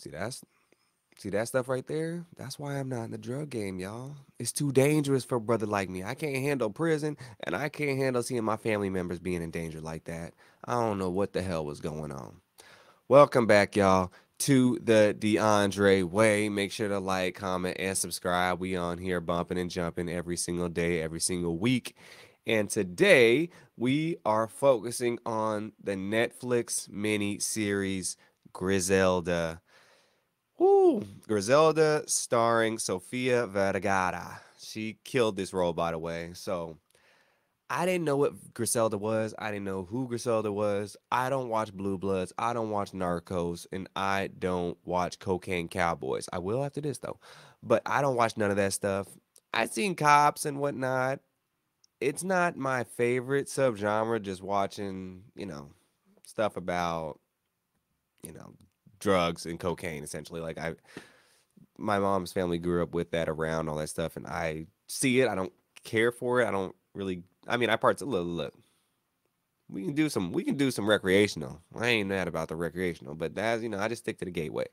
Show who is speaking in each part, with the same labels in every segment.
Speaker 1: See, see that stuff right there? That's why I'm not in the drug game, y'all. It's too dangerous for a brother like me. I can't handle prison, and I can't handle seeing my family members being in danger like that. I don't know what the hell was going on. Welcome back, y'all, to the DeAndre Way. Make sure to like, comment, and subscribe. We on here bumping and jumping every single day, every single week. And today we are focusing on the Netflix mini series Griselda. Woo! Griselda starring Sofia Vergara. She killed this role, by the way. So I didn't know what Griselda was. I didn't know who Griselda was. I don't watch Blue Bloods. I don't watch Narcos. And I don't watch Cocaine Cowboys. I will after this, though. But I don't watch none of that stuff. I've seen cops and whatnot. It's not my favorite subgenre, just watching, stuff about, you know, drugs and cocaine, essentially. My mom's family grew up with that around all that stuff, and I see it. I don't care for it. I don't really. I mean, I parts. Look. We can do some recreational. I ain't mad about the recreational, but that's I just stick to the gateway.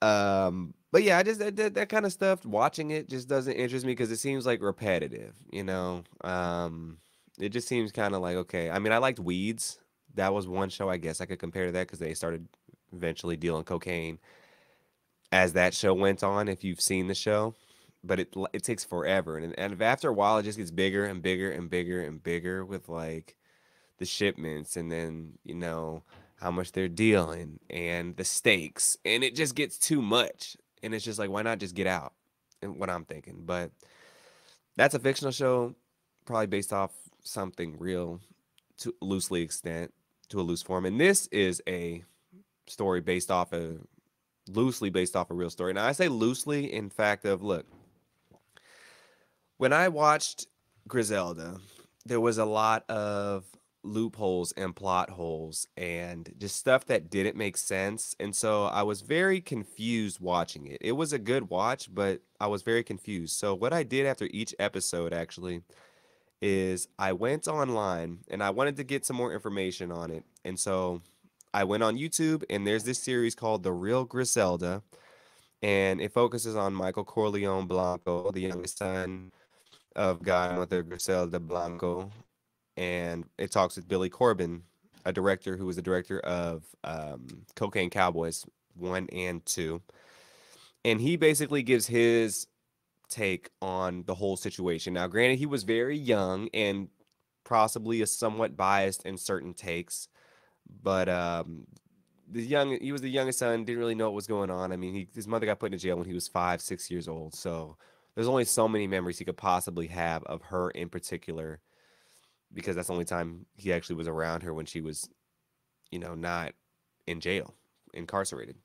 Speaker 1: But yeah, I just that kind of stuff. Watching it just doesn't interest me because it seems like repetitive. It just seems kind of like okay. I mean, I liked Weeds. That was one show I guess I could compare to that because they started eventually dealing cocaine as that show went on. If you've seen the show, but it takes forever, and after a while, it just gets bigger and bigger and bigger and bigger with like the shipments, and then how much they're dealing and the stakes, and it just gets too much, and it's just like why not just get out? And what I'm thinking, but that's a fictional show, probably based off something real to loosely extent to a loose form, and this is a story based off a loosely based off a real story. Now I say loosely in fact of look, when I watched Griselda, there was a lot of loopholes and plot holes and just stuff that didn't make sense. And so I was very confused watching it. It was a good watch, but I was very confused. So what I did after each episode actually is I went online and I wanted to get some more information on it. And so I went on YouTube and there's this series called The Real Griselda, and it focuses on Michael Corleone Blanco, the youngest son of Godmother Griselda Blanco, and it talks with Billy Corbin, a director who was the director of Cocaine Cowboys 1 and 2, and he basically gives his take on the whole situation. Now, granted, he was very young and possibly is somewhat biased in certain takes, but he was the youngest son, didn't really know what was going on. I mean, his mother got put in jail when he was 5, 6 years old, so there's only so many memories he could possibly have of her in particular, because that's the only time he actually was around her when she was, not in jail, incarcerated.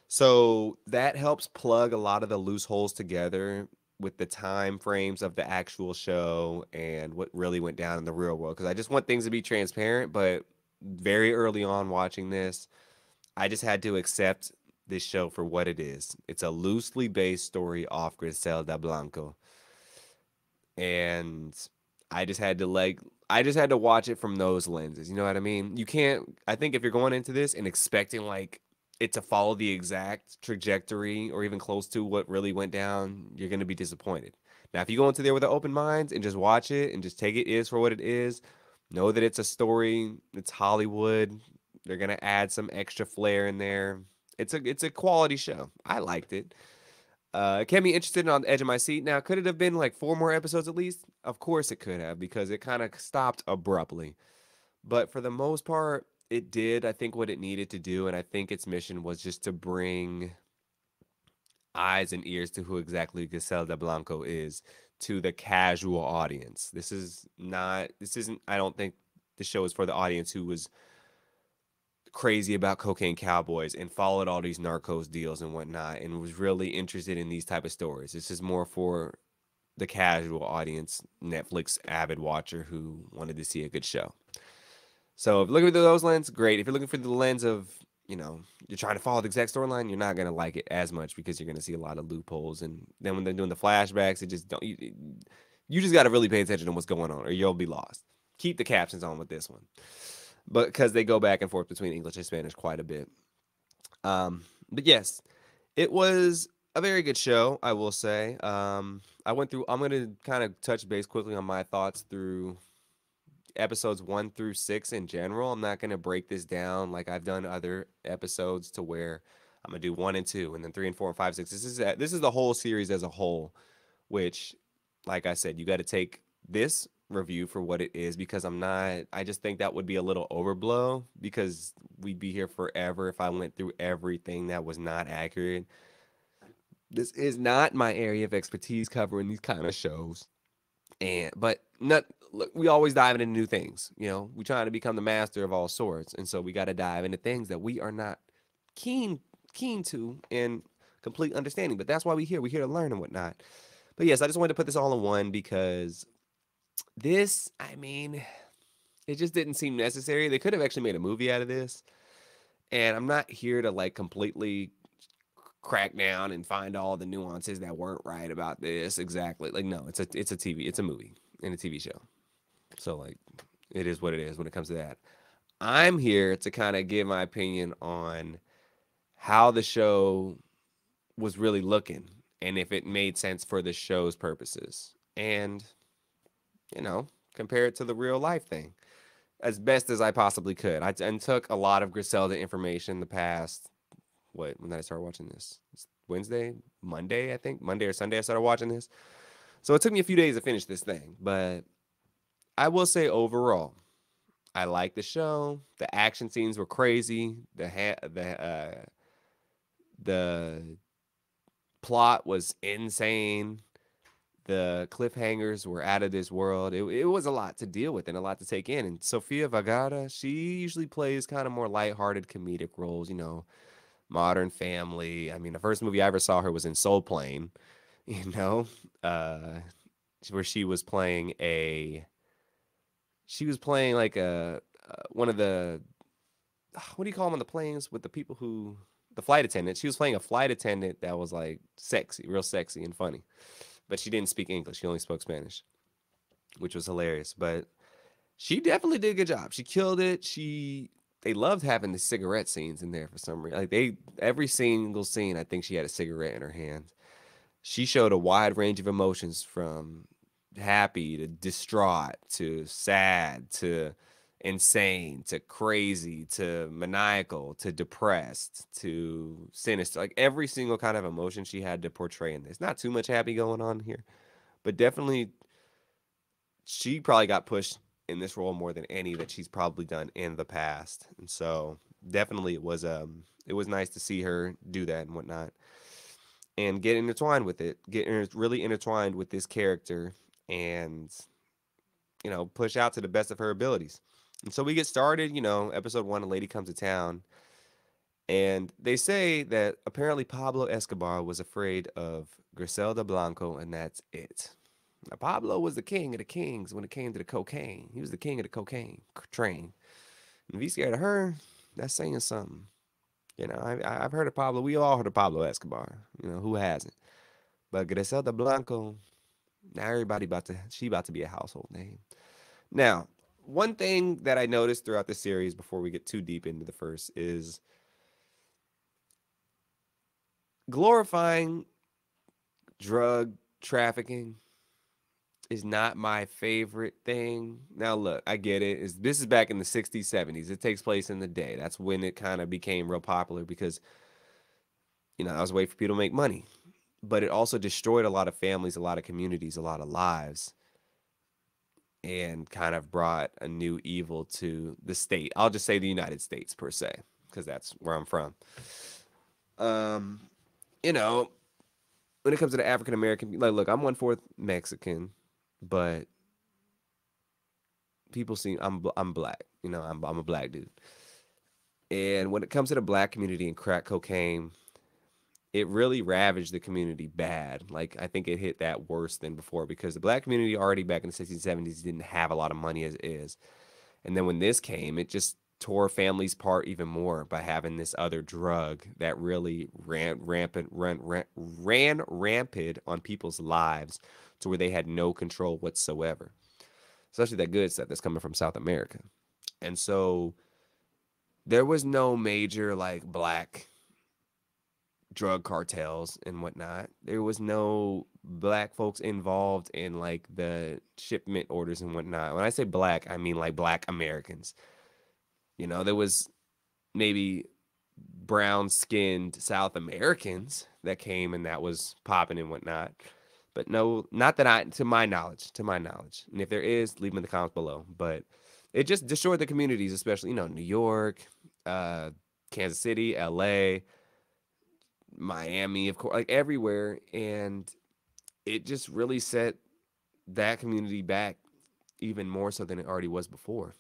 Speaker 1: So that helps plug a lot of the loose holes together with the time frames of the actual show and what really went down in the real world. Because I just want things to be transparent, but very early on watching this, I just had to accept this show for what it is. It's a loosely based story off Griselda Blanco. And I just had to watch it from those lenses. You know what I mean? You can't I think if you're going into this and expecting like it to follow the exact trajectory or even close to what really went down, you're going to be disappointed. Now, if you go into there with an open mind and just watch it and just take it is for what it is, know that it's a story, it's Hollywood. They're going to add some extra flair in there. It's a quality show. I liked it. It kept me interested and on the edge of my seat. Now, could it have been like 4 more episodes at least? Of course it could have, because it kind of stopped abruptly. But for the most part, it did, I think, what it needed to do. And I think its mission was just to bring eyes and ears to who exactly Griselda Blanco is to the casual audience. This isn't, I don't think the show is for the audience who was crazy about Cocaine Cowboys and followed all these narcos deals and whatnot and was really interested in these type of stories. This is more for the casual audience, Netflix avid watcher who wanted to see a good show. So if you're looking through those lens, great. If you're looking for the lens of, you're trying to follow the exact storyline, you're not gonna like it as much because you're gonna see a lot of loopholes. And then when they're doing the flashbacks, it just don't. You just got to really pay attention to what's going on, or you'll be lost. Keep the captions on with this one, but because they go back and forth between English and Spanish quite a bit. But yes, it was a very good show, I will say. I went through. I'm going to kind of touch base quickly on my thoughts through episodes 1 through 6 in general. I'm not going to break this down like I've done other episodes to where I'm going to do 1 and 2 and then 3 and 4 and 5, 6. This is the whole series as a whole, which, like I said, you got to take this review for what it is because I'm not. I just think that would be a little overblow because we'd be here forever if I went through everything that was not accurate. This is not my area of expertise covering these kind of shows. And but not look, we always dive into new things. We trying to become the master of all sorts, and so we got to dive into things that we are not keen keen to and complete understanding. But that's why we here. We're here to learn and whatnot. But yes, I just wanted to put this all in one because this, I mean, it just didn't seem necessary. They could have actually made a movie out of this. And I'm not here to like completely crack down and find all the nuances that weren't right about this exactly. Like no, it's a movie and a TV show. So like it is what it is when it comes to that. I'm here to kind of give my opinion on how the show was really looking and if it made sense for the show's purposes. And compare it to the real life thing as best as I possibly could. And took a lot of Griselda information the past. When did I start watching this? It's Wednesday, Monday, I think. Monday or Sunday, I started watching this. So it took me a few days to finish this thing. But I will say overall, I like the show. The action scenes were crazy. The plot was insane. The cliffhangers were out of this world. It was a lot to deal with and a lot to take in. And Sofia Vergara, she usually plays kind of more lighthearted comedic roles, Modern Family. I mean, the first movie I ever saw her was in Soul Plane, you know, uh, where she was playing like one of the, what do you call them on the planes with the people the flight attendant. She was playing a flight attendant that was like sexy, real sexy and funny, but she didn't speak English. She only spoke Spanish, which was hilarious. But she definitely did a good job. She killed it. They loved having the cigarette scenes in there for some reason. Like every single scene, I think she had a cigarette in her hand. She showed a wide range of emotions from happy to distraught to sad to insane to crazy to maniacal to depressed to sinister. Like every single kind of emotion she had to portray in this. Not too much happy going on here, but definitely she probably got pushed in this role more than any that she's probably done in the past. And so definitely it was nice to see her do that and whatnot. And get intertwined with it, really intertwined with this character and push out to the best of her abilities. And so we get started, episode 1, a lady comes to town. And they say that apparently Pablo Escobar was afraid of Griselda Blanco, and that's it. Now, Pablo was the king of the kings when it came to the cocaine. He was the king of the cocaine train. And if he's scared of her, that's saying something. I've heard of Pablo. We all heard of Pablo Escobar. Who hasn't? But Griselda Blanco, now she about to be a household name. Now, one thing that I noticed throughout the series before we get too deep into the first is glorifying drug trafficking is not my favorite thing. Now, look, I get it. This is back in the 60s, 70s. It takes place in the day. That's when it kind of became real popular because, I was waiting for people to make money. But it also destroyed a lot of families, a lot of communities, a lot of lives, and kind of brought a new evil to the state. I'll just say the United States, per se, because that's where I'm from. Um, you know, when it comes to the African American, like, look, I'm 1/4 Mexican, but people see I'm black. I'm a black dude. And when it comes to the black community and crack cocaine, it really ravaged the community bad. Like I think it hit that worse than before because the black community already back in the 60s, 70s didn't have a lot of money as is. And then when this came, it just tore families apart even more by having this other drug that really ran rampant on people's lives to where they had no control whatsoever. Especially that good stuff that's coming from South America. And so there was no major like black drug cartels and whatnot. There was no black folks involved in like the shipment orders and whatnot. When I say black, I mean like black Americans. There was maybe brown skinned South Americans that came and that was popping and whatnot. But no, not that to my knowledge. And if there is, leave them in the comments below. But it just destroyed the communities, especially, New York, uh, Kansas City, LA, Miami, of course, like everywhere. And it just really set that community back even more so than it already was before.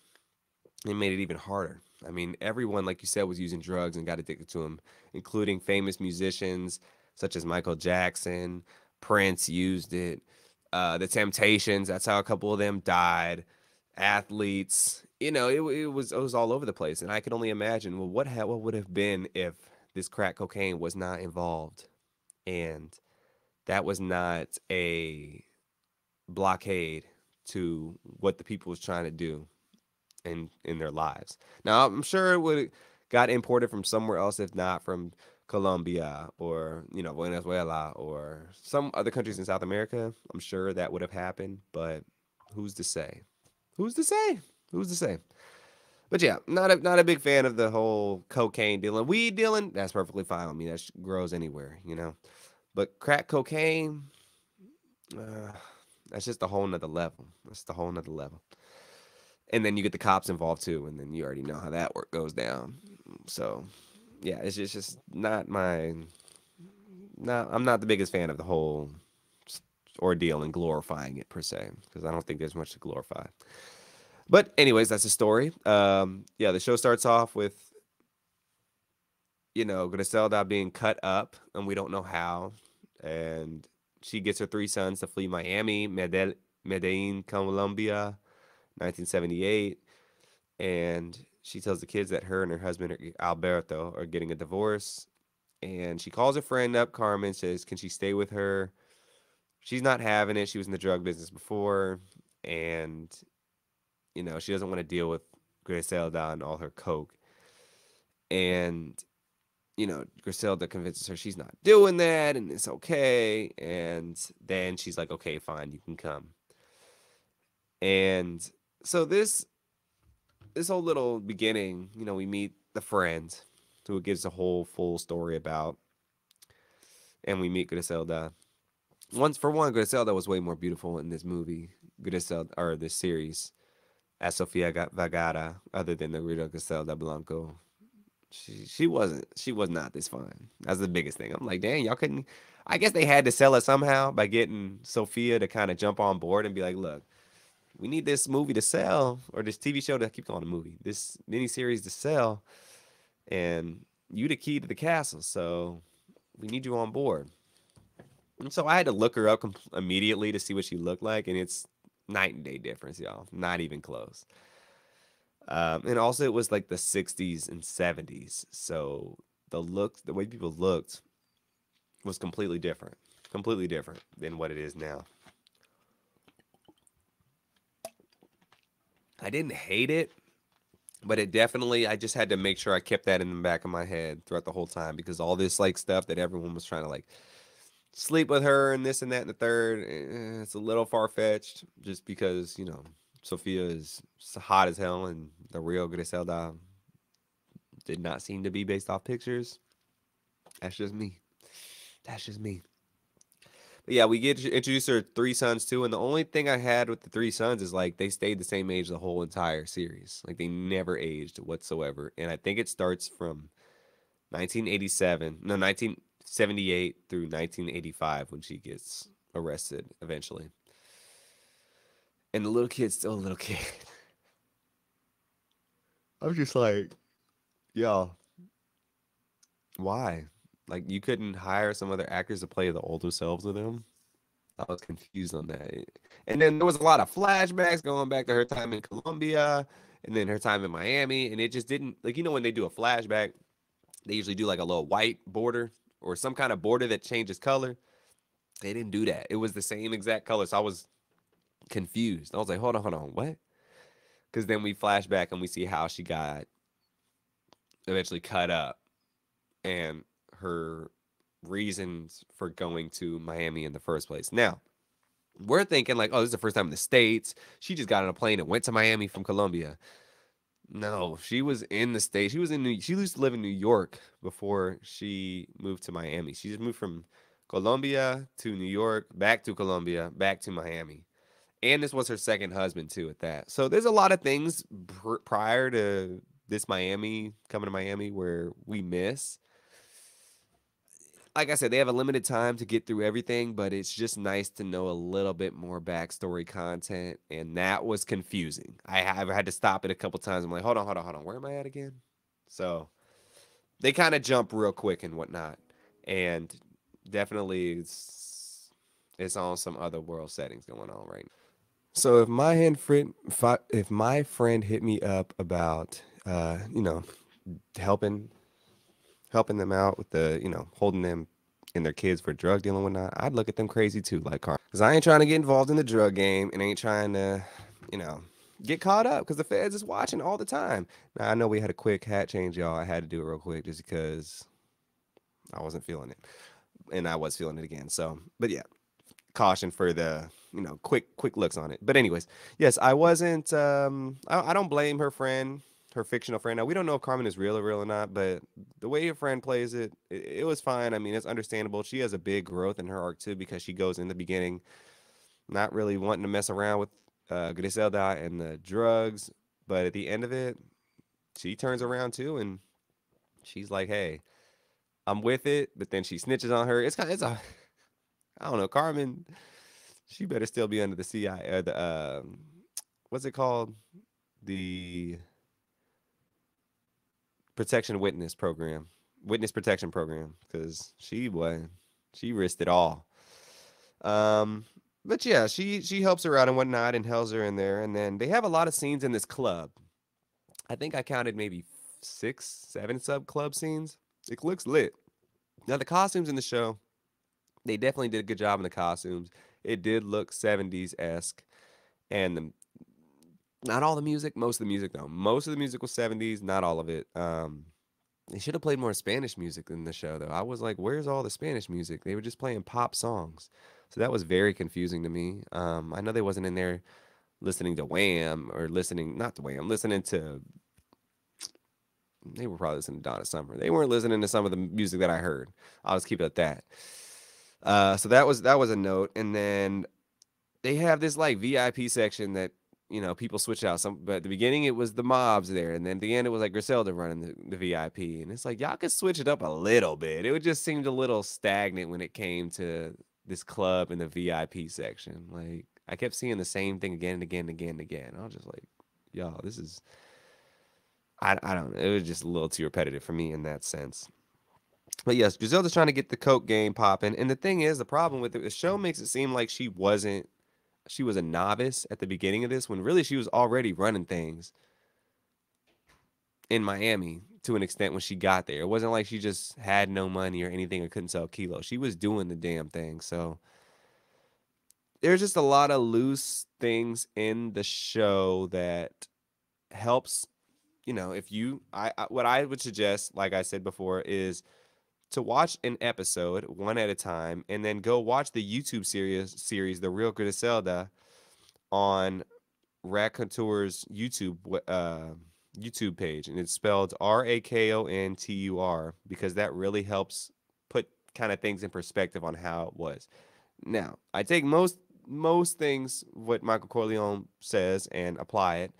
Speaker 1: It made it even harder. I mean, everyone, like you said, was using drugs and got addicted to them, including famous musicians such as Michael Jackson. Prince used it. The Temptations, that's how a couple of them died. Athletes, it was all over the place, and I can only imagine. Well, what would have been if this crack cocaine was not involved, and that was not a blockade to what the people was trying to do in their lives. Now, I'm sure it would got imported from somewhere else, if not from Colombia or Venezuela or some other countries in South America. I'm sure that would have happened, but who's to say? Who's to say? Who's to say? But yeah, not a big fan of the whole cocaine dealing. Weed dealing, that's perfectly fine with me. That grows anywhere. But crack cocaine, uh, that's just a whole nother level. That's the whole nother level. And then you get the cops involved too, and then you already know how that work goes down. So yeah, it's just not my. Not I'm not the biggest fan of the whole ordeal and glorifying it per se, because I don't think there's much to glorify. But anyways, that's the story. Yeah, the show starts off with Griselda being cut up, and we don't know how, and she gets her three sons to flee Miami, Medellin, Colombia, 1978. And she tells the kids that her and her husband Alberto are getting a divorce. And she calls her friend up, Carmen, says, can she stay with her? She's not having it. She was in the drug business before. And, she doesn't want to deal with Griselda and all her coke. And, Griselda convinces her she's not doing that and it's okay. And then she's like, okay, fine, you can come. And so this whole little beginning, we meet the friend who it gives a whole full story about. And we meet Griselda. For one, Griselda was way more beautiful in this movie, Griselda, or this series, as Sofia Vergara, other than the Rita Griselda Blanco. She was not this fine. That's the biggest thing. I'm like, dang, y'all couldn't. I guess they had to sell it somehow by getting Sophia to kind of jump on board and be like, look, we need this movie to sell, or this TV show to keep calling a movie, this miniseries to sell, and you the key to the castle, so we need you on board. And so I had to look her up immediately to see what she looked like, and it's night and day difference, y'all. Not even close. And also, it was like the 60s and 70s, so the way people looked was completely different than what it is now. I didn't hate it, but I just had to make sure I kept that in the back of my head throughout the whole time, because all this like stuff that everyone was trying to like sleep with her and this and that and the third, it's a little far fetched, just because Sophia is hot as hell and the real Griselda did not seem to be based off pictures. That's just me. That's just me. But yeah, we get to introduce her three sons too, and the only thing I had with the three sons is like they stayed the same age the whole entire series. Like they never aged whatsoever. And I think it starts from 1987, no, 1978 through 1985 when she gets arrested eventually. And the little kid's still a little kid. I was just like, yo, why? Like you couldn't hire some other actors to play the older selves of them? I was confused on that. And then there was a lot of flashbacks going back to her time in Colombia and then her time in Miami. And it just didn't, like, when they do a flashback, they usually do like a little white border or some kind of border that changes color. They didn't do that. It was the same exact color. So I was confused. I was like, hold on, what? Because then we flash back and we see how she got eventually cut up and her reasons for going to Miami in the first place. Now, we're thinking like, oh, this is the first time in the States. She just got on a plane and went to Miami from Colombia. No, she was in the States. She used to live in New York before she moved to Miami. She just moved from Colombia to New York, back to Colombia, back to Miami. And this was her second husband too at that. So there's a lot of things prior to this Miami coming to Miami where we miss. Like I said, they have a limited time to get through everything, but it's just nice to know a little bit more backstory content, and that was confusing. I've had to stop it a couple times. I'm like, hold on, where am I at again? So they kind of jump real quick and whatnot, and definitely it's on some other world settings going on right now. So if my friend hit me up about helping them out with the, holding them and their kids for drug dealing and whatnot, I'd look at them crazy too, like Carl. Because I ain't trying to get involved in the drug game and ain't trying to, you know, get caught up because the feds is watching all the time. Now, I know we had a quick hat change, y'all. I had to do it real quick just because I wasn't feeling it. And I was feeling it again. So, but yeah, caution for the quick looks on it. But anyways, yes, I wasn't. I don't blame her friend, her fictional friend. Now we don't know if Carmen is real or not, but the way your friend plays it was fine. I mean, it's understandable. She has a big growth in her arc too because she goes in the beginning not really wanting to mess around with Griselda and the drugs, but at the end of it, she turns around too and she's like, "Hey, I'm with it," but then she snitches on her. It's a I don't know, Carmen. She better still be under the CI or the what's it called? The protection witness protection program, because she risked it all. But yeah, she helps her out and whatnot and helps her in there, and then they have a lot of scenes in this club. I think I counted maybe 6, 7 sub club scenes. It looks lit. Now the costumes in the show, they definitely did a good job in the costumes. It did look 70s esque, and not all the music, most of the music though. Most of the music was 70s, not all of it. They should have played more Spanish music in the show though. I was like, where's all the Spanish music? They were just playing pop songs. So that was very confusing to me. I know they wasn't in there listening to Wham or listening not to Wham, listening to they were probably listening to Donna Summer. They weren't listening to some of the music that I heard. I'll just keep it at that. So that was a note. And then they have this like VIP section that people switch out. But at the beginning it was the mobs there, and then at the end it was like Griselda running the VIP, and it's like y'all could switch it up a little bit. It just seemed a little stagnant when it came to this club in the VIP section. Like I kept seeing the same thing again and again and again and again. I was just like, y'all, this is I don't know. It was just a little too repetitive for me in that sense. But yes, Griselda's trying to get the coke game popping, and the thing is, the problem with it, the show makes it seem like she was a novice at the beginning of this when really she was already running things in Miami to an extent when she got there. It wasn't like she just had no money or anything or couldn't sell kilos. She was doing the damn thing. So there's just a lot of loose things in the show that helps, if what I would suggest, like I said before, is to watch an episode one at a time and then go watch the YouTube series The Real Griselda on Raconteur's YouTube page, and it's spelled Rakontur because that really helps put kind of things in perspective on how it was. Now, I take most things what Michael Corleone says and apply it,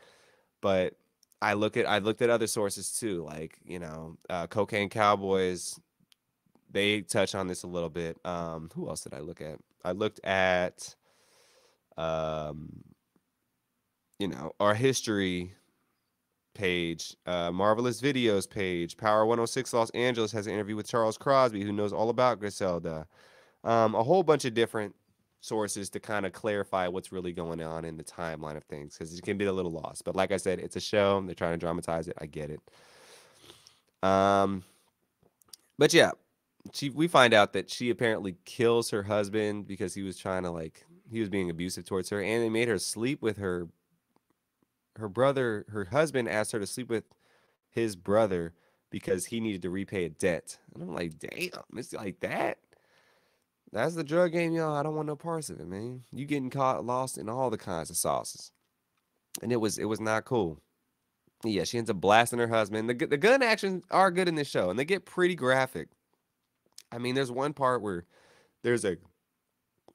Speaker 1: but I looked at other sources too, like Cocaine Cowboys. They touch on this a little bit. Who else did I look at? I looked at um, our history page, Marvelous Videos page, Power 106 Los Angeles has an interview with Charles Crosby, who knows all about Griselda. A whole bunch of different sources to kind of clarify what's really going on in the timeline of things because it can be a little lost. But like I said, it's a show. They're trying to dramatize it. I get it. Um, but yeah, we find out that she apparently kills her husband because he was trying to he was being abusive towards her, and they made her sleep with her brother. Her husband asked her to sleep with his brother because he needed to repay a debt. And I'm like, damn, it's like that. That's the drug game, y'all. I don't want no parts of it, man. You getting caught lost in all the kinds of sauces, and it was not cool. Yeah, she ends up blasting her husband. The gun actions are good in this show, and they get pretty graphic. I mean, there's one part where there's a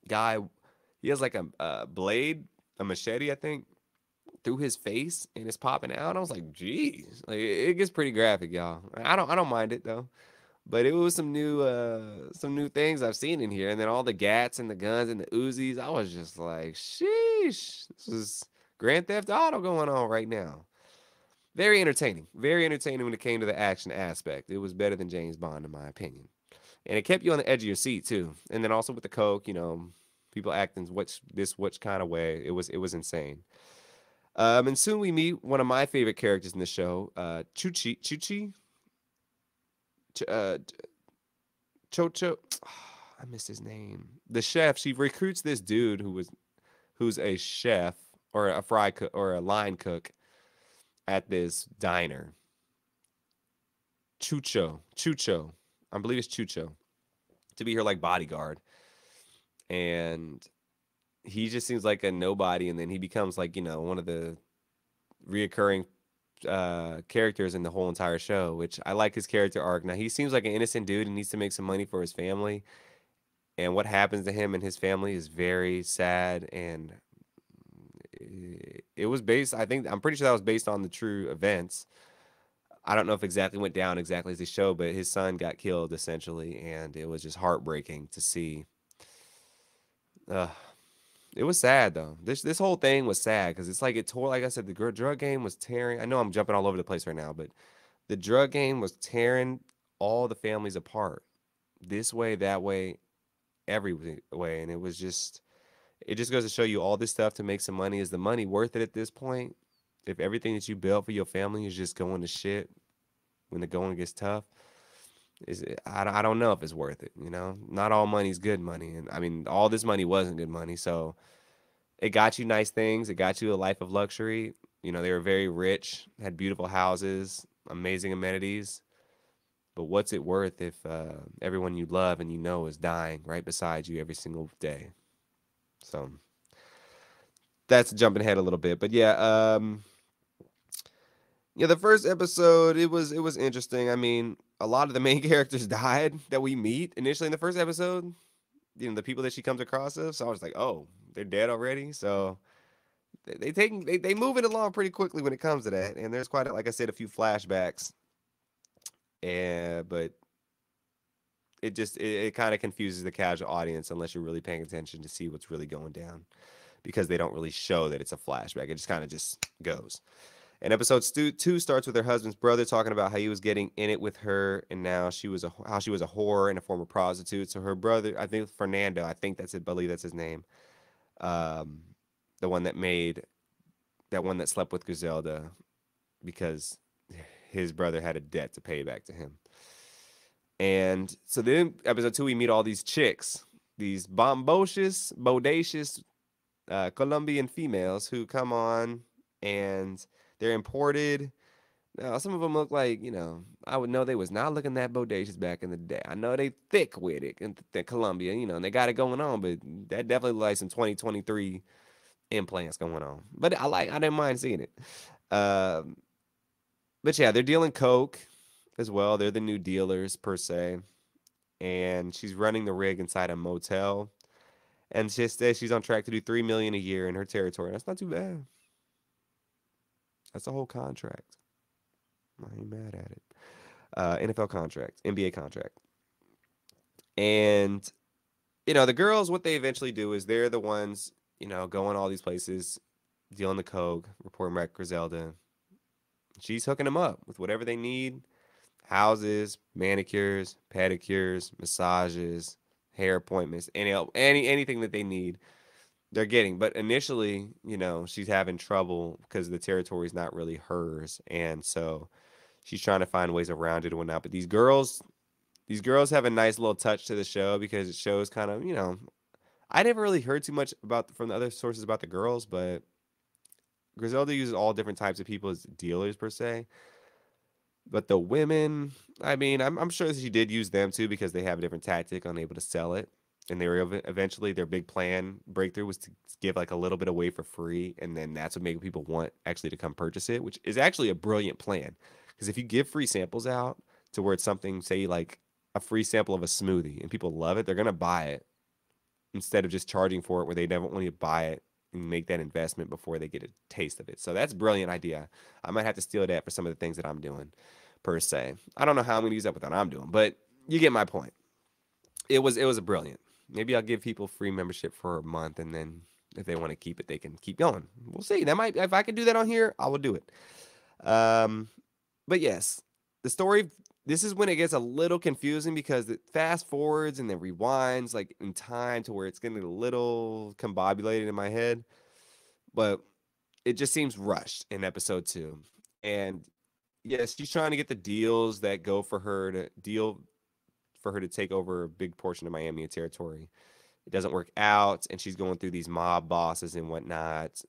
Speaker 1: guy. He has like a blade, a machete, I think, through his face, and it's popping out. I was like, geez, like it gets pretty graphic, y'all. I don't mind it though. But it was some new things I've seen in here, and then all the gats and the guns and the Uzis. I was just like, sheesh, this is Grand Theft Auto going on right now. Very entertaining when it came to the action aspect. It was better than James Bond in my opinion, and it kept you on the edge of your seat too. And then also with the coke, people acting which kind of way. It was insane. And soon we meet one of my favorite characters in the show, Chuchi, uh, Chocho. I missed his name. The chef. She recruits this dude who's a chef or a fry cook or a line cook at this diner. Chucho. I believe it's Chucho to be her like bodyguard, and he just seems like a nobody, and then he becomes like one of the reoccurring characters in the whole entire show, which I like his character arc. Now he seems like an innocent dude and needs to make some money for his family, and what happens to him and his family is very sad. And it was based. I'm pretty sure that was based on the true events. I don't know if exactly went down exactly as they showed, but his son got killed essentially, and it was just heartbreaking to see. Uh, it was sad though. This whole thing was sad because it's like it tore. Like I said, the drug game was tearing. I know I'm jumping all over the place right now, but the drug game was tearing all the families apart. This way, that way, every way, and it just goes to show you all this stuff to make some money. Is the money worth it at this point? If everything that you built for your family is just going to shit when the going gets tough, I don't know if it's worth it. Not all money's good money, and I mean all this money wasn't good money. So it got you nice things. It got you a life of luxury. They were very rich, had beautiful houses, amazing amenities. But what's it worth if everyone you love and is dying right beside you every single day? So that's jumping ahead a little bit, but yeah, the first episode it was interesting. I mean, a lot of the main characters died that we meet initially in the first episode. The people that she comes across of. So I was like, oh, they're dead already. So they move it along pretty quickly when it comes to that. And there's quite like I said, a few flashbacks, and but it kind of confuses the casual audience unless you're really paying attention to see what's really going down, because they don't really show that it's a flashback. It just kind of just goes. And episode two starts with her husband's brother talking about how he was getting in it with her, and now how she was a whore and a former prostitute. So her brother, I think Fernando, I think that's it, believe that's his name, um, the one that slept with Griselda, because his brother had a debt to pay back to him. And so then episode two, we meet all these chicks, these bodacious Colombian females who come on, and they're imported. Now, some of them look like, I would know they was not looking that bodacious back in the day. I know they thick with it in Colombia, and they got it going on, but that definitely looks like some 2023 implants going on. But I didn't mind seeing it. Um, but yeah, they're dealing coke as well. They're the new dealers per se, and she's running the rig inside a motel. And she says she's on track to do 3 million a year in her territory. That's not too bad. That's a whole contract. I ain't mad at it. NFL contract, NBA contract. And, the girls, what they eventually do is they're the ones, going all these places, dealing the coke, reporting back Griselda. She's hooking them up with whatever they need: houses, manicures, pedicures, massages, hair appointments, anything that they need, they're getting. But initially, she's having trouble because the territory is not really hers, and so she's trying to find ways around it and whatnot. But these girls have a nice little touch to the show because it shows kind of, I never really heard too much from the other sources about the girls, but Griselda uses all different types of people as dealers per se. But the women, I mean, I'm sure that she did use them too because they have a different tactic on able to sell it. And they were eventually their big plan breakthrough was to give like a little bit away for free, and then that's what made people want actually to come purchase it, which is actually a brilliant plan. Because if you give free samples out to where it's something, say like a free sample of a smoothie, and people love it, they're gonna buy it instead of just charging for it where they never want to buy it and make that investment before they get a taste of it. So that's a brilliant idea. I might have to steal that for some of the things that I'm doing per se. I don't know how I'm gonna use that with what I'm doing, but you get my point. It was a brilliant. Maybe I'll give people free membership for a month, and then if they want to keep it, they can keep going. We'll see. That might, if I can do that on here, I will do it. Um, but yes, the story. This is when it gets a little confusing because it fast forwards and then rewinds like in time to where it's getting a little combobulated in my head. But it just seems rushed in episode 2. And yes, she's trying to get the deals that go for her to deal for her to take over a big portion of Miami and territory. It doesn't work out, and she's going through these mob bosses and whatnot.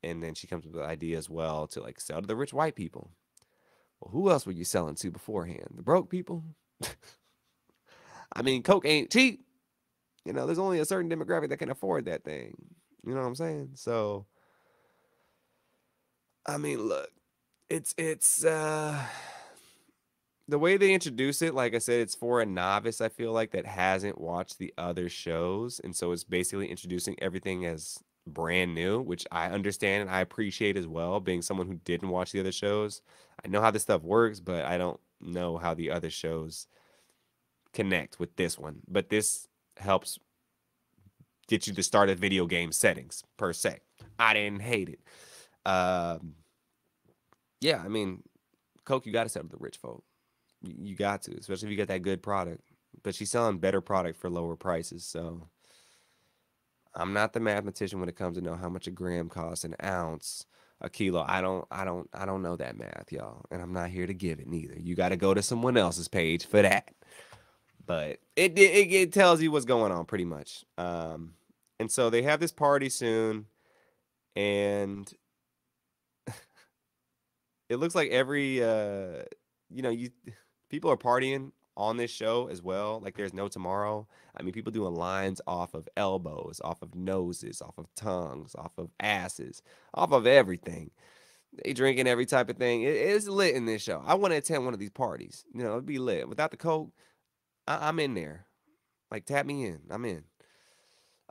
Speaker 1: And then she comes with the idea as well to like sell to the rich white people. Well, who else were you selling to beforehand? The broke people? I mean, Coke ain't cheap. There's only a certain demographic that can afford that thing. You know what I'm saying? So, I mean, look, it's the way they introduce it, like I said, it's for a novice, I feel like, that hasn't watched the other shows. And so it's basically introducing everything as brand new, which I understand and I appreciate as well, being someone who didn't watch the other shows. I know how this stuff works, but I don't know how the other shows connect with this one. But this helps get you to start at video game settings, per se. I didn't hate it. Um, yeah, I mean, Coke, you got to sell to the rich folk. You got to, especially if you get that good product. But she's selling better product for lower prices. So I'm not the mathematician when it comes to know how much a gram costs, an ounce, a kilo. I don't know that math, y'all. And I'm not here to give it neither. You got to go to someone else's page for that. But it tells you what's going on pretty much. And so they have this party soon, and it looks like every you people are partying on this show as well. Like there's no tomorrow. I mean, people doing lines off of elbows, off of noses, off of tongues, off of asses, off of everything. They drinking every type of thing. It's lit in this show. I want to attend one of these parties. It'd be lit. Without the coke, I'm in there. Like tap me in. I'm in.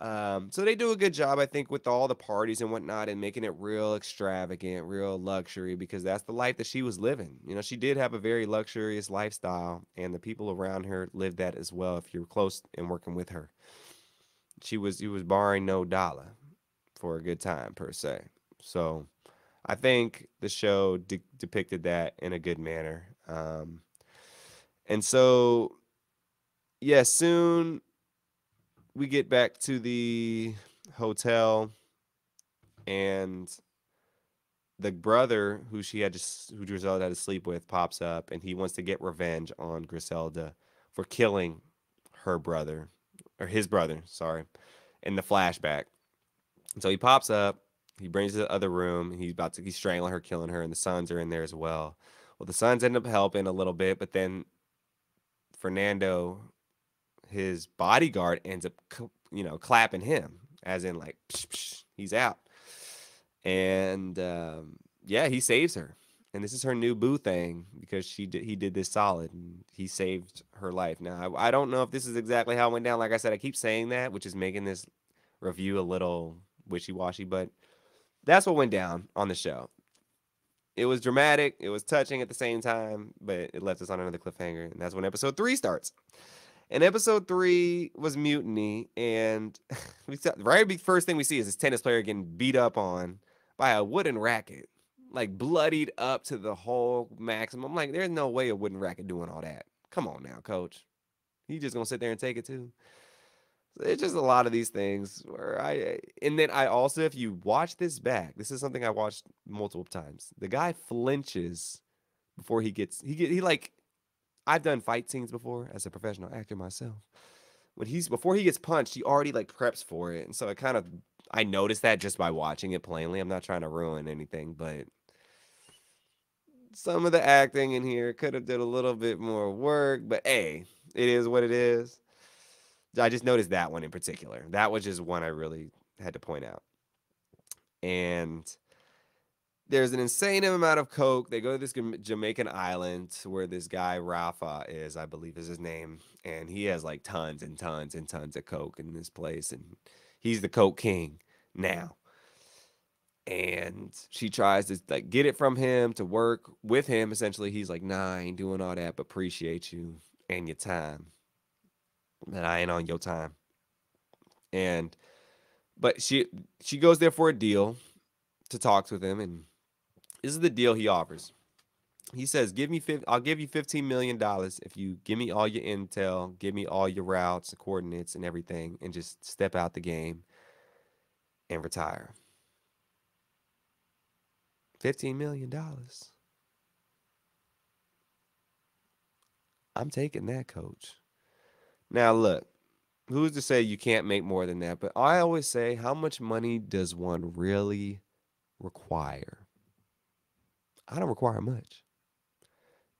Speaker 1: So they do a good job, I think, with all the parties and whatnot and making it real extravagant, real luxury, because that's the life that she was living. She did have a very luxurious lifestyle, and the people around her lived that as well. If you're close and working with her, he was borrowing no dollar for a good time per se. So I think the show depicted that in a good manner. And so, yeah, soon we get back to the hotel, and the brother who Griselda had to sleep with pops up, and he wants to get revenge on Griselda for killing her brother, or his brother, sorry, in the flashback. And so he pops up, he brings her to the other room, and he's strangling her, killing her, and the sons are in there as well. Well, the sons end up helping a little bit, but then Fernando, his bodyguard, ends up clapping him, as in like psh, psh, he's out. And yeah, he saves her, and this is her new boo thing because he did this solid, and he saved her life. Now I don't know if this is exactly how it went down. Like I said, I keep saying that, which is making this review a little wishy-washy, but that's what went down on the show. It was dramatic, it was touching at the same time, but it left us on another cliffhanger, and that's when episode 3 starts. And episode 3 was Mutiny, and the very big first thing we see is this tennis player getting beat up on by a wooden racket, like bloodied up to the whole maximum. I'm like, there's no way a wooden racket doing all that. Come on now, coach. You just gonna sit there and take it too? So it's just a lot of these things where and then I also, if you watch this back, this is something I watched multiple times. The guy flinches before he like, I've done fight scenes before as a professional actor myself. Before he gets punched, he already like preps for it. And so I noticed that just by watching it plainly. I'm not trying to ruin anything, but Some of the acting in here could have did a little bit more work, but hey, it is what it is. I just noticed that one in particular. That was just one I really had to point out. And there's an insane amount of coke. They go to this Jamaican island where this guy Rafa is, I believe is his name, and he has like tons and tons and tons of coke in this place, and he's the coke king now. And she tries to like get it from him to work with him. Essentially, he's like, "Nah, I ain't doing all that, but appreciate you and your time, but I ain't on your time." And but she goes there for a deal to talk with him, and this is the deal he offers. He says, I'll give you $15 million if you give me all your intel, give me all your routes, coordinates, and everything, and just step out the game and retire." $15 million. I'm taking that, coach. Now look, who's to say you can't make more than that? But I always say, how much money does one really require? I don't require much.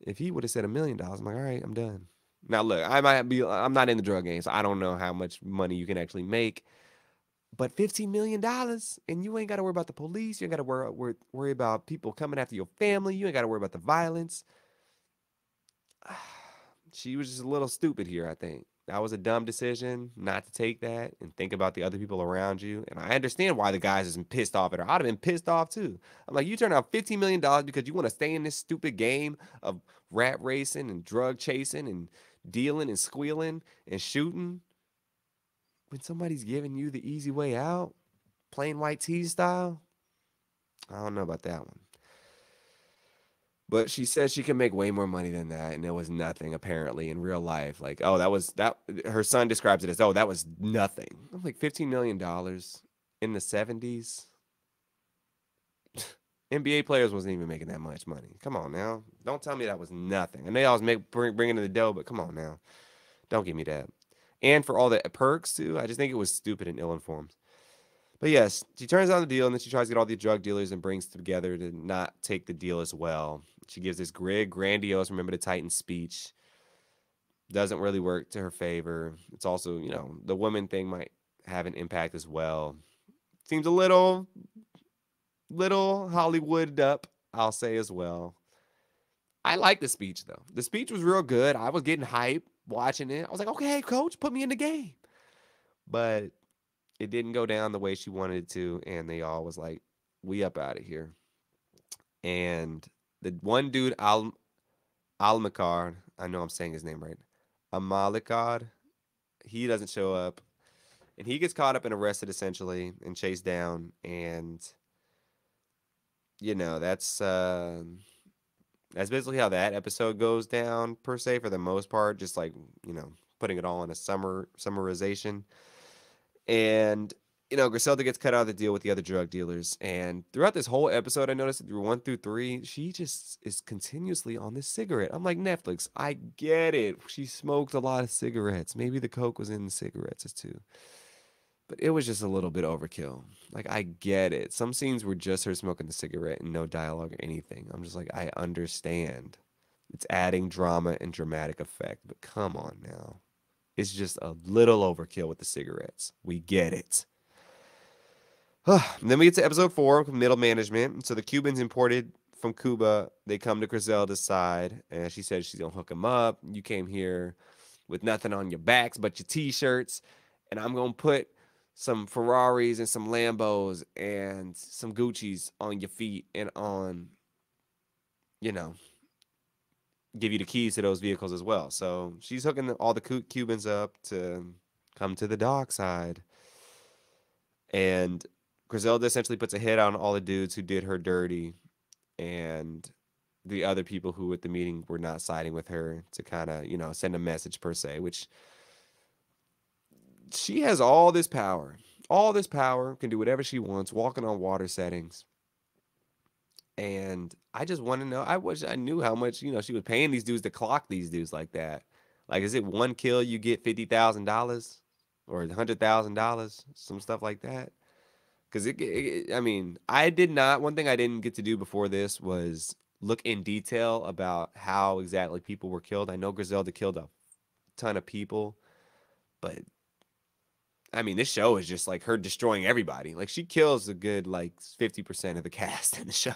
Speaker 1: If he would have said $1 million, I'm like, all right, I'm done. Now look, I'm not in the drug game, so I don't know how much money you can actually make. But $15 million, and you ain't got to worry about the police. You ain't got to worry about people coming after your family. You ain't got to worry about the violence. She was just a little stupid here, I think. That was a dumb decision not to take that and think about the other people around you. And I understand why the guys isn't pissed off at her. I'd have been pissed off too. I'm like, you turn out $15 million because you want to stay in this stupid game of rat racing and drug chasing and dealing and squealing and shooting when somebody's giving you the easy way out, plain white tea style. I don't know about that one. But she says she can make way more money than that, and it was nothing apparently in real life. Like, oh, that was that. Her son describes it as, oh, that was nothing. I'm like, $15 million in the '70s. NBA players wasn't even making that much money. Come on now, don't tell me that was nothing. And they always bringing in the dough, but come on now, don't give me that. And for all the perks too, I just think it was stupid and ill-informed. But yes, she turns down the deal and then she tries to get all the drug dealers and brings together to not take the deal as well. She gives this grandiose "Remember the Titans" speech. Doesn't really work to her favor. It's also, the woman thing might have an impact as well. Seems a little Hollywooded up, I'll say as well. I like the speech though. The speech was real good. I was getting hype watching it. I was like, okay, coach, put me in the game. But it didn't go down the way she wanted it to, and they all was like, we up out of here. And the one dude, Almakar, I know I'm saying his name right, Amalikar, he doesn't show up, and he gets caught up and arrested essentially and chased down, and that's basically how that episode goes down per se for the most part, just like putting it all in a summarization. And Griselda gets cut out of the deal with the other drug dealers. And throughout this whole episode, I noticed through 1 through 3, she just is continuously on this cigarette. I'm like, Netflix, I get it. She smoked a lot of cigarettes. Maybe the coke was in the cigarettes too. But it was just a little bit overkill. Like, I get it. Some scenes were just her smoking the cigarette and no dialogue or anything. I'm just like, I understand. It's adding drama and dramatic effect. But come on now. It's just a little overkill with the cigarettes. We get it. And then we get to episode 4, middle management. So the Cubans imported from Cuba, they come to Griselda's side, and she said she's gonna hook them up. You came here with nothing on your backs but your t-shirts, and I'm gonna put some Ferraris and some Lambos and some Gucci's on your feet and you know, give you the keys to those vehicles as well. So she's hooking all the Cubans up to come to the dock side. And Griselda essentially puts a hit on all the dudes who did her dirty and the other people who at the meeting were not siding with her to kind of, send a message per se, which she has all this power. All this power, can do whatever she wants, walking on water settings. And I just want to know, I wish I knew how much, she was paying these dudes to clock these dudes like that. Like, is it one kill you get $50,000 or $100,000, some stuff like that? Because I mean, one thing I didn't get to do before this was look in detail about how exactly people were killed. I know Griselda killed a ton of people, but I mean, this show is just like her destroying everybody. Like she kills a good like 50% of the cast in the show.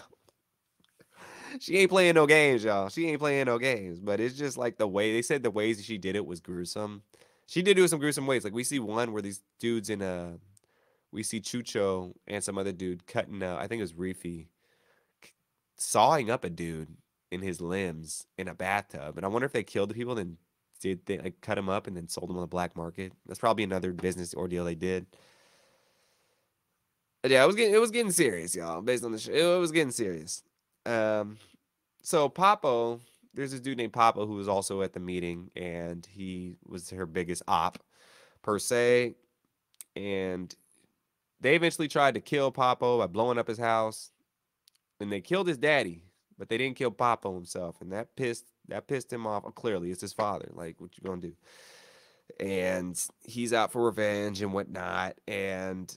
Speaker 1: She ain't playing no games, y'all. She ain't playing no games. But it's just like the way they said the ways that she did it was gruesome. She did do some gruesome ways. Like we see one where these dudes in a we see Chucho and some other dude cutting I think it was Reefy sawing up a dude in his limbs in a bathtub. And I wonder if they killed the people and then did they like cut him up and then sold them on the black market. That's probably another business ordeal they did. But yeah, it was getting serious, y'all. Based on the show, it was getting serious. Um, so Papo, there's this dude named Papo who was also at the meeting, and he was her biggest op per se. And they eventually tried to kill Papo by blowing up his house, and they killed his daddy, but they didn't kill Papo himself, and that pissed him off. Clearly, it's his father. Like, what you gonna do? And he's out for revenge and whatnot. And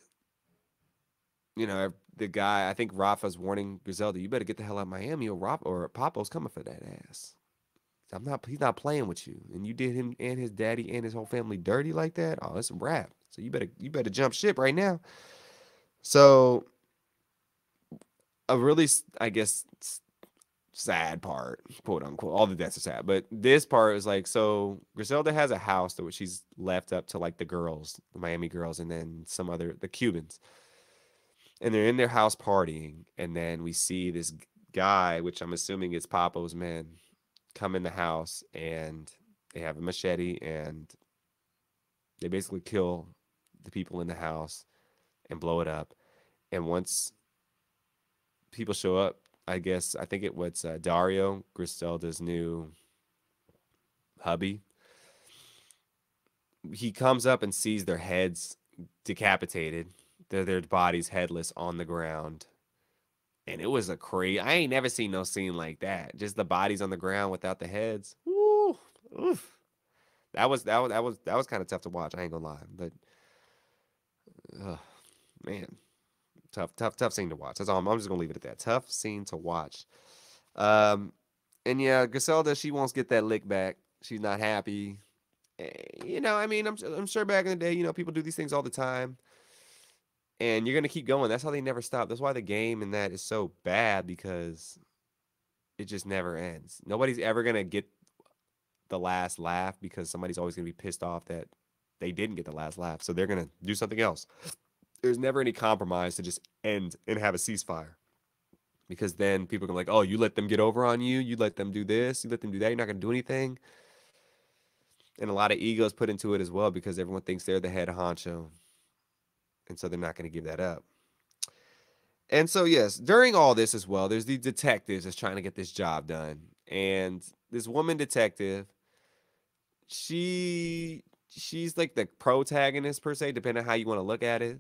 Speaker 1: the guy, I think Rafa's warning Griselda, you better get the hell out of Miami or Papo's coming for that ass. He's not playing with you. And you did him and his daddy and his whole family dirty like that. Oh, it's a wrap. So you better jump ship right now. So a really, I guess, sad part, quote unquote. All the deaths are sad, but this part is like, so Griselda has a house that she's left up to like the girls, the Miami girls, and then the Cubans, and they're in their house partying, and then we see this guy, which I'm assuming is Papo's men, come in the house, and they have a machete, and they basically kill the people in the house and blow it up. And once people show up, I think it was Dario, Griselda's new hubby. He comes up and sees their heads decapitated, their bodies headless on the ground. And it was I ain't never seen no scene like that. Just the bodies on the ground without the heads. Woo, oof. That was kind of tough to watch. I ain't gonna lie, but man, tough scene to watch. That's all. I'm just gonna leave it at that. Tough scene to watch. Um, and yeah, Griselda, she wants to get that lick back. She's not happy. I mean, I'm sure back in the day, people do these things all the time, and you're gonna keep going. That's how they never stop. That's why the game and that is so bad because it just never ends. Nobody's ever gonna get the last laugh because somebody's always gonna be pissed off that they didn't get the last laugh, so they're gonna do something else. There's never any compromise to just end and have a ceasefire. Because then people are gonna like, oh, you let them get over on you, you let them do this, you let them do that, you're not gonna do anything. And a lot of egos put into it as well because everyone thinks they're the head honcho. And so they're not gonna give that up. And so yes, during all this as well, there's these detectives that's trying to get this job done. And this woman detective, she's like the protagonist per se, depending on how you want to look at it.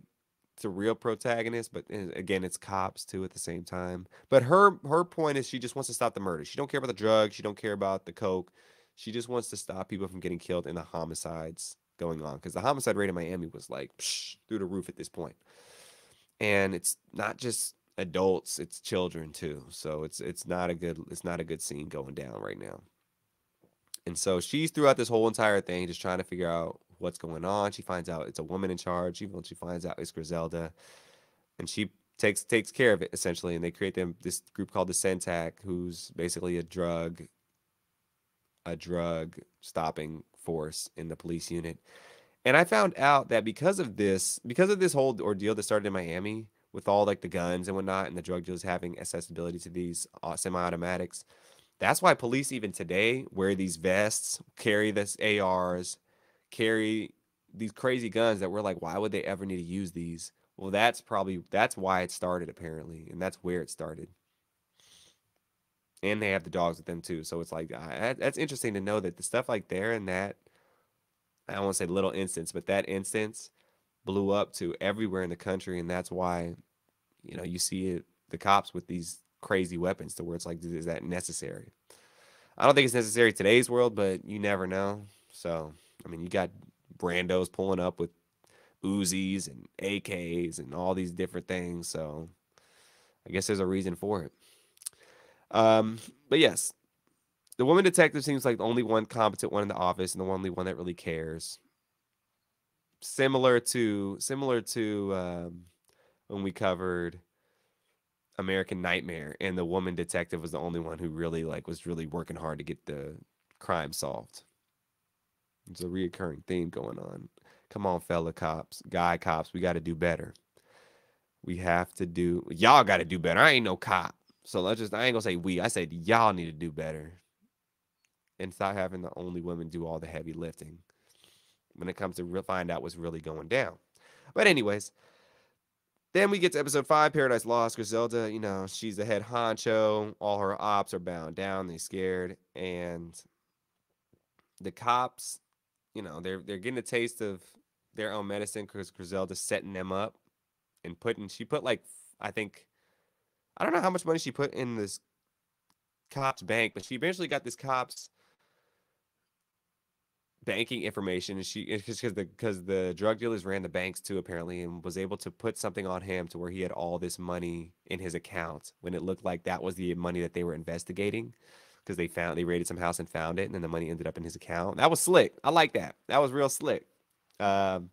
Speaker 1: It's a real protagonist, but again, it's cops too at the same time. But her point is she just wants to stop the murder. She don't care about the drugs. She don't care about the coke. She just wants to stop people from getting killed and the homicides going on because the homicide rate in Miami was like through the roof at this point. And it's not just adults; it's children too. So it's not a good scene going down right now. And so she's throughout this whole entire thing just trying to figure out what's going on. She finds out it's a woman in charge. Even when she finds out it's Griselda, and she takes care of it essentially. And they create this group called the Centac, who's basically a drug stopping force in the police unit. And I found out that because of this whole ordeal that started in Miami with all like the guns and whatnot, and the drug dealers having accessibility to these semi-automatics, that's why police even today wear these vests, carry this ARs, carry these crazy guns that we're like, why would they ever need to use these? Well, that's why it started apparently, and that's where it started. And they have the dogs with them too, so it's like that's interesting to know that the stuff like there and that I don't want to say little instance, but that instance blew up to everywhere in the country, and that's why you see the cops with these crazy weapons to where it's like, is that necessary? I don't think it's necessary in today's world, but you never know. So, I mean, you got Brandos pulling up with Uzis and AKs and all these different things. So, I guess there's a reason for it. Um, but yes, the woman detective seems like the only one competent one in the office and the only one that really cares. Similar to when we covered American Nightmare, and the woman detective was the only one who really was really working hard to get the crime solved. There's a reoccurring theme going on. Come on, fella cops, guy cops, we got to do better. We have to do. Y'all got to do better. I ain't no cop, so let's just. I ain't gonna say we. I said y'all need to do better and stop having the only women do all the heavy lifting when it comes to find out what's really going down. But anyways, then we get to episode 5, Paradise Lost. Griselda, she's the head honcho. All her ops are bound down. They're scared, and the cops, they're getting a taste of their own medicine because Griselda's setting them up and she put like, I think, I don't know how much money she put in this cop's bank, but she eventually got this cop's banking information, and she because the drug dealers ran the banks too apparently, and was able to put something on him to where he had all this money in his account when it looked like that was the money that they were investigating, because they raided some house and found it, and then the money ended up in his account. That was slick. I like that. That was real slick. Um,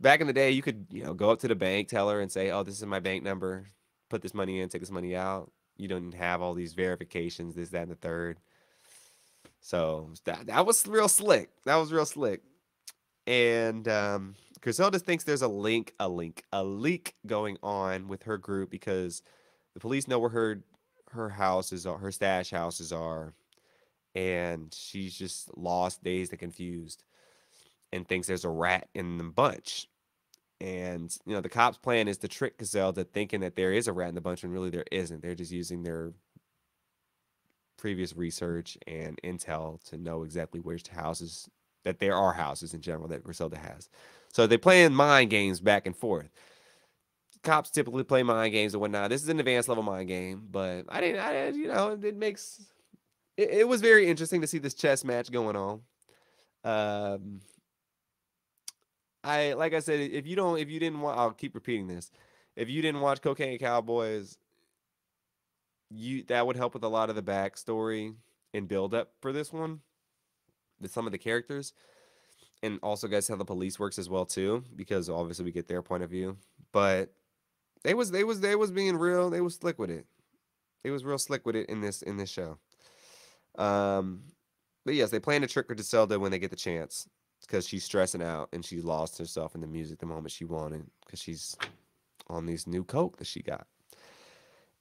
Speaker 1: Back in the day, you could go up to the bank teller and say, "Oh, this is my bank number. Put this money in, take this money out." You don't have all these verifications, this, that, and the third. So that was real slick. That was real slick. And Griselda thinks there's a leak going on with her group because the police know where her houses are, her stash houses are, and she's just lost, dazed, and confused, and thinks there's a rat in the bunch. And the cops' plan is to trick Griselda thinking that there is a rat in the bunch, and really there isn't. They're just using their previous research and intel to know exactly which houses, that there are houses in general that Griselda has. So they play in mind games back and forth. Cops typically play mind games and whatnot. This is an advanced level mind game, but it was very interesting to see this chess match going on. Um, like I said, if you didn't want, I'll keep repeating this. If you didn't watch Cocaine Cowboys, that would help with a lot of the backstory and build up for this one, with some of the characters, and also guys how the police works as well too, because obviously we get their point of view. But they was being real. They was slick with it. They was real slick with it in this show. Um, but yes, they plan to trick her to Zelda when they get the chance, because she's stressing out and she lost herself in the music the moment she wanted, because she's on these new coke that she got.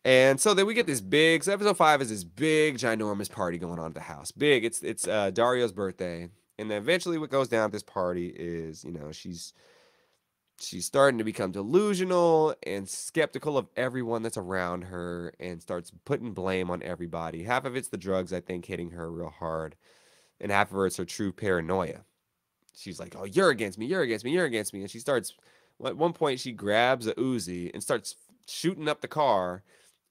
Speaker 1: And so then we get this big. So episode 5 is this big, ginormous party going on at the house. Big. It's Dario's birthday, and then eventually what goes down at this party is she's starting to become delusional and skeptical of everyone that's around her, and starts putting blame on everybody. Half of it's the drugs, I think, hitting her real hard, and half of it's her true paranoia. She's like, "Oh, you're against me. You're against me. You're against me." And she starts. At one point, she grabs a Uzi and starts shooting up the car,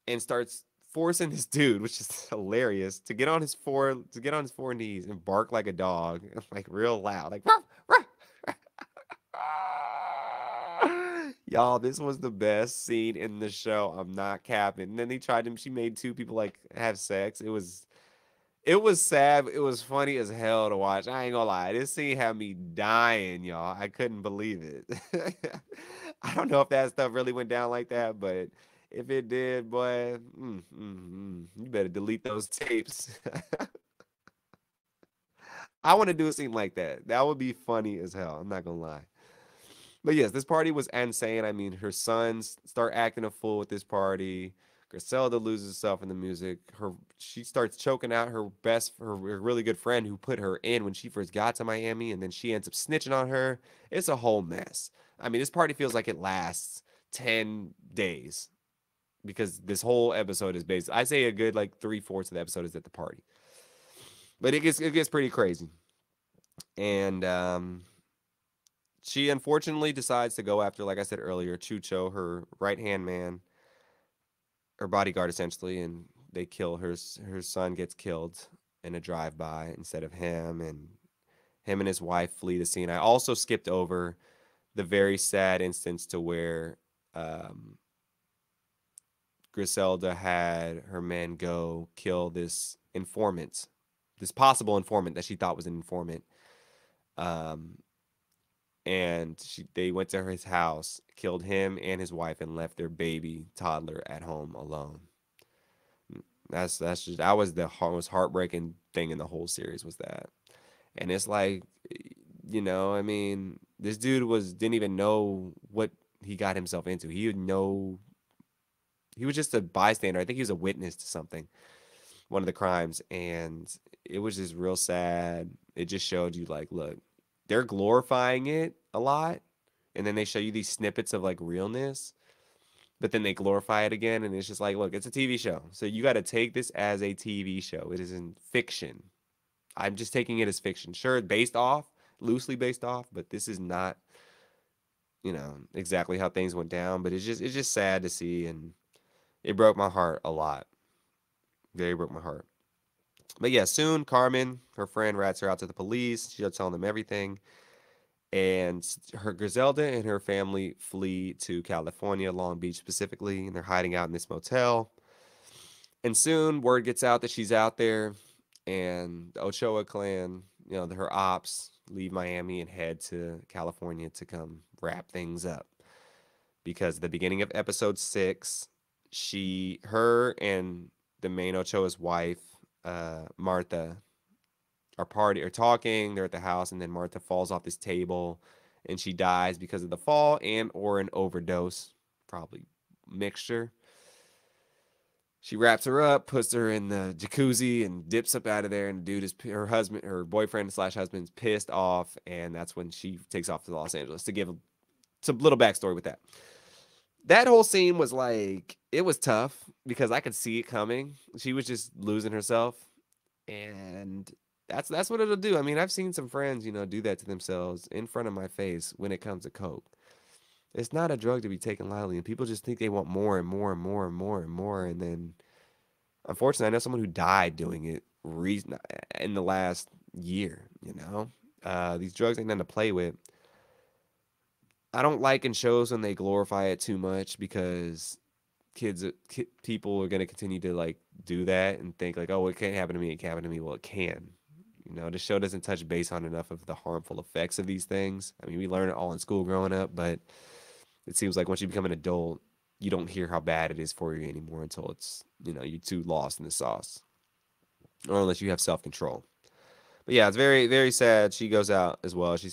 Speaker 1: and starts forcing this dude, which is hilarious, to get on his four knees and bark like a dog, like real loud, like ruff, ruff. Y'all, this was the best scene in the show. I'm not capping. And then she made two people like have sex. It was sad. It was funny as hell to watch. I ain't gonna lie. This scene had me dying, y'all. I couldn't believe it. I don't know if that stuff really went down like that, but if it did, boy, you better delete those tapes. I want to do a scene like that. That would be funny as hell. I'm not gonna lie. But yes, this party was insane. I mean, her sons start acting a fool at this party. Griselda loses herself in the music. She starts choking out her really good friend who put her in when she first got to Miami, and then she ends up snitching on her. It's a whole mess. I mean, this party feels like it lasts 10 days, because this whole episode is based. I say a good like 3/4 of the episode is at the party, but it gets pretty crazy. And she unfortunately decides to go after, like I said earlier, Chucho, her right hand man, her bodyguard essentially, and they kill her son gets killed in a drive by instead of him, and him and his wife flee the scene. I also skipped over the very sad instance to where um, Griselda had her men go kill this informant, this possible informant that she thought was an informant. Um, and they went to his house, killed him and his wife, and left their baby toddler at home alone. That's just that was the most heartbreaking thing in the whole series was that. And it's like, I mean, this dude didn't even know what he got himself into. He was just a bystander. I think he was a witness to something, one of the crimes, and it was just real sad. It just showed you like, look, they're glorifying it a lot, and then they show you these snippets of like realness, but then they glorify it again, and it's just like, look, it's a TV show, so you got to take this as a TV show. It isn't fiction. I'm just taking it as fiction. Sure, based off, loosely based off, but this is not, exactly how things went down. But it's just sad to see, and it broke my heart a lot. Very broke my heart. But yeah, soon Carmen, her friend, rats her out to the police. She'll tell them everything. And her Griselda and her family flee to California, Long Beach specifically, and they're hiding out in this motel. And soon word gets out that she's out there, and the Ochoa clan, her ops, leave Miami and head to California to come wrap things up. Because at the beginning of episode 6, her and the main Ochoa's wife, Martha, are talking. They're at the house, and then Martha falls off this table, and she dies because of the fall and or an overdose, probably mixture. She wraps her up, puts her in the jacuzzi, and dips up out of there. And the dude her boyfriend slash husband's pissed off, and that's when she takes off to Los Angeles to give some little backstory with that. That whole scene was like, it was tough because I could see it coming. She was just losing herself, and that's what it'll do. I mean, I've seen some friends, do that to themselves in front of my face when it comes to coke. It's not a drug to be taken lightly, and people just think they want more and more and more and more and more. And then, unfortunately, I know someone who died doing it in the last year. These drugs ain't nothing to play with. I don't like in shows when they glorify it too much because people are going to continue to like do that and think like, oh, it can't happen to me. It can't happen to me. Well, it can. The show doesn't touch base on enough of the harmful effects of these things. I mean, we learn it all in school growing up, but it seems like once you become an adult, you don't hear how bad it is for you anymore until it's, you're too lost in the sauce, or unless you have self-control. But yeah, it's very, very sad. She goes out as well. She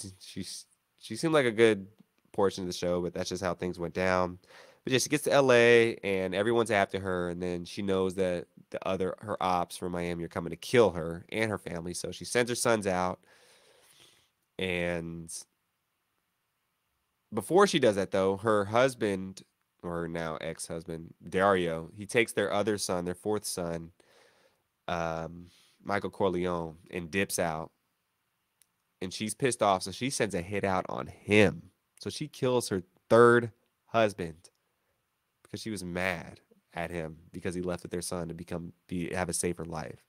Speaker 1: seemed like a good portion of the show, but that's just how things went down. But yeah, she gets to LA and everyone's after her, and then she knows that her ops from Miami are coming to kill her and her family. So she sends her sons out. And before she does that, though, her husband, or now ex-husband, Dario, he takes their other son, their fourth son, um, Michael Corleone, and dips out. And she's pissed off, so she sends a hit out on him. So she kills her third husband because she was mad at him because he left with their son to have a safer life.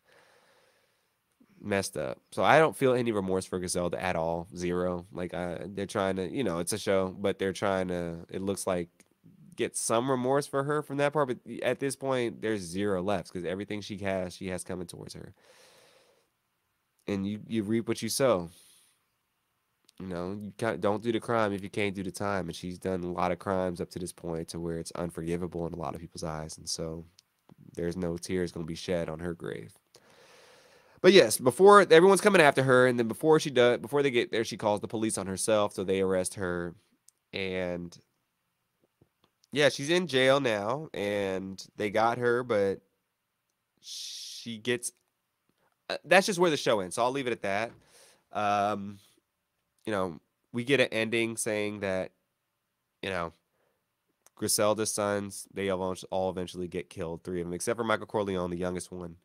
Speaker 1: Messed up. So I don't feel any remorse for Griselda at all. Zero. Like they're trying to, it's a show, but they're trying to. It looks like get some remorse for her from that part. But at this point, there's zero left because everything she has coming towards her. And you reap what you sow. You don't do the crime if you can't do the time. And she's done a lot of crimes up to this point to where it's unforgivable in a lot of people's eyes. And so there's no tears going to be shed on her grave. But yes, before everyone's coming after her, and then before they get there, she calls the police on herself, so they arrest her. And yeah, she's in jail now, and they got her, but she gets. That's just where the show ends. So I'll leave it at that. Um, we get an ending saying that, you know, Griselda's sons, they all eventually get killed, three of them, except for Michael Corleone, the youngest one.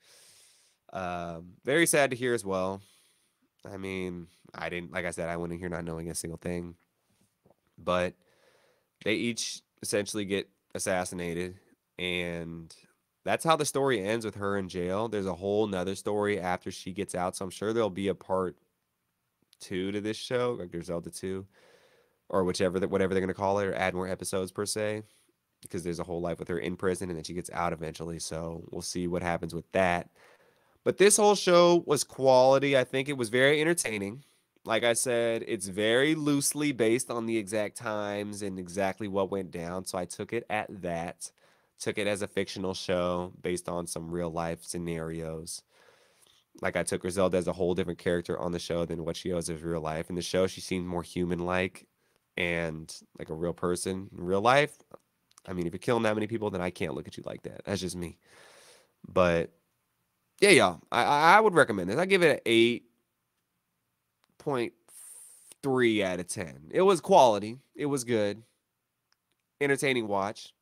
Speaker 1: Very sad to hear as well. I mean, like I said, I went in here not knowing a single thing. But they each essentially get assassinated. And that's how the story ends with her in jail. There's a whole nother story after she gets out. So I'm sure there'll be a part 2 to this show, like Griselda 2, or whatever they're going to call it, or add more episodes per se. because there's a whole life with her in prison and then she gets out eventually. So we'll see what happens with that. But this whole show was quality. I think it was very entertaining. Like I said, it's very loosely based on the exact times and exactly what went down. So I took it at that. Took it as a fictional show based on some real life scenarios. Like I took Griselda as a whole different character on the show than what she was as real life. In the show, she seemed more human like and like a real person. In real life, I mean, if you're killing that many people, then I can't look at you like that. That's just me. But yeah, y'all, I would recommend this. I give it an 8.3 out of 10. It was quality. It was good. Entertaining watch.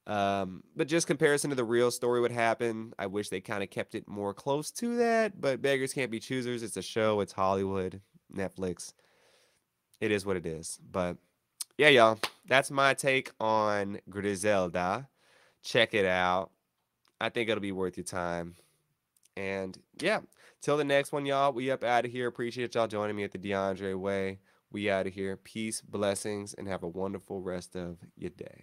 Speaker 1: But just comparison to the real story would happen. I wish they kind of kept it more close to that, but beggars can't be choosers. It's a show, it's Hollywood, Netflix. It is what it is. But yeah, y'all, that's my take on Griselda. Check it out. I think it'll be worth your time. And yeah, till the next one, y'all. We up out of here. Appreciate y'all joining me at the DeAndre Way. We out of here. Peace, blessings, and have a wonderful rest of your day.